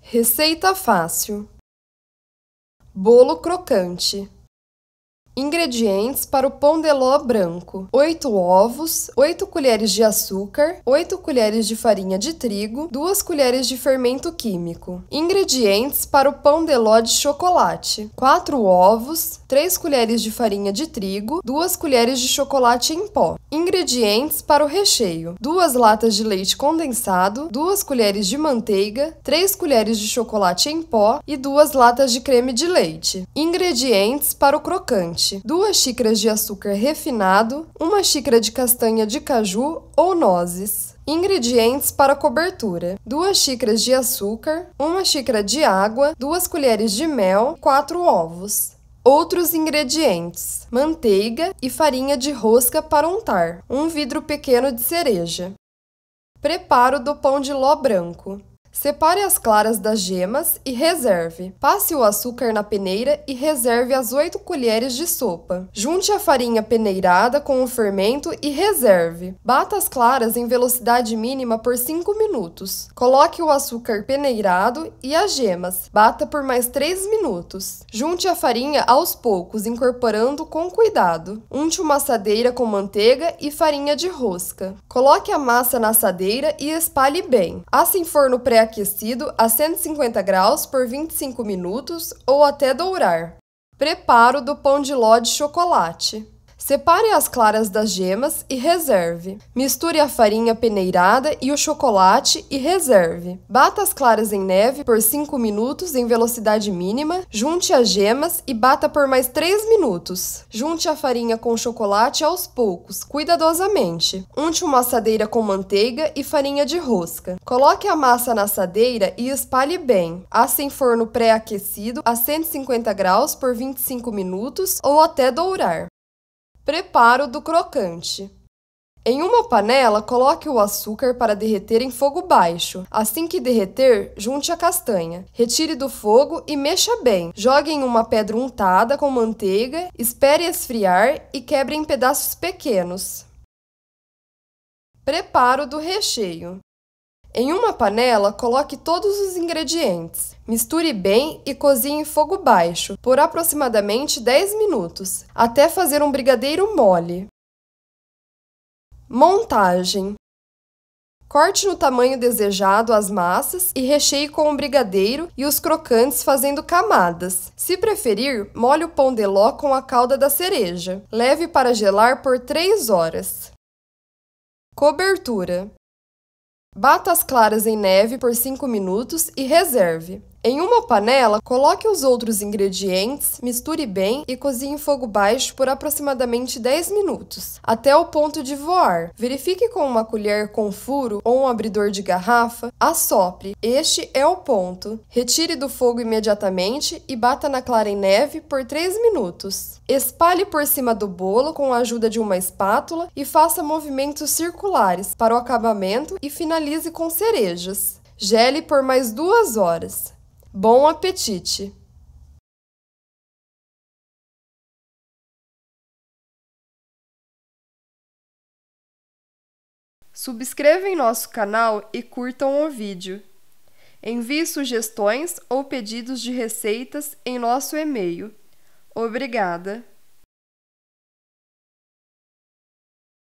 Receita fácil. Bolo crocante. Ingredientes para o pão de ló branco: 8 ovos, 8 colheres de açúcar, 8 colheres de farinha de trigo, 2 colheres de fermento químico. Ingredientes para o pão de ló de chocolate: 4 ovos, 3 colheres de farinha de trigo, 2 colheres de chocolate em pó. Ingredientes para o recheio: 2 latas de leite condensado, 2 colheres de manteiga, 3 colheres de chocolate em pó e 2 latas de creme de leite. Ingredientes para o crocante: 2 xícaras de açúcar refinado, 1 xícara de castanha de caju ou nozes. Ingredientes para a cobertura: 2 xícaras de açúcar, 1 xícara de água, 2 colheres de mel, 4 ovos. Outros ingredientes: manteiga e farinha de rosca para untar, 1 vidro pequeno de cereja. Preparo do pão de ló branco: separe as claras das gemas e reserve. Passe o açúcar na peneira e reserve as 8 colheres de sopa. Junte a farinha peneirada com o fermento e reserve. Bata as claras em velocidade mínima por 5 minutos. Coloque o açúcar peneirado e as gemas. Bata por mais 3 minutos. Junte a farinha aos poucos, incorporando com cuidado. Unte uma assadeira com manteiga e farinha de rosca. Coloque a massa na assadeira e espalhe bem. Asse em forno pré-aquecido a 150 graus por 25 minutos ou até dourar. Preparo do pão de ló de chocolate: separe as claras das gemas e reserve. Misture a farinha peneirada e o chocolate e reserve. Bata as claras em neve por 5 minutos em velocidade mínima, junte as gemas e bata por mais 3 minutos. Junte a farinha com o chocolate aos poucos, cuidadosamente. Unte uma assadeira com manteiga e farinha de rosca. Coloque a massa na assadeira e espalhe bem. Asse em forno pré-aquecido a 150 graus por 25 minutos ou até dourar. Preparo do crocante: em uma panela, coloque o açúcar para derreter em fogo baixo. Assim que derreter, junte a castanha. Retire do fogo e mexa bem. Jogue em uma pedra untada com manteiga, espere esfriar e quebre em pedaços pequenos. Preparo do recheio: em uma panela, coloque todos os ingredientes. Misture bem e cozinhe em fogo baixo por aproximadamente 10 minutos, até fazer um brigadeiro mole. Montagem: corte no tamanho desejado as massas e recheie com o brigadeiro e os crocantes fazendo camadas. Se preferir, molhe o pão de ló com a calda da cereja. Leve para gelar por 3 horas. Cobertura: bata as claras em neve por 5 minutos e reserve. Em uma panela, coloque os outros ingredientes, misture bem e cozinhe em fogo baixo por aproximadamente 10 minutos, até o ponto de voar. Verifique com uma colher com furo ou um abridor de garrafa, assopre. Este é o ponto. Retire do fogo imediatamente e bata na clara em neve por 3 minutos. Espalhe por cima do bolo com a ajuda de uma espátula e faça movimentos circulares para o acabamento e finalize com cerejas. Gele por mais 2 horas. Bom apetite! Subscreva em nosso canal e curtam o vídeo. Envie sugestões ou pedidos de receitas em nosso e-mail. Obrigada!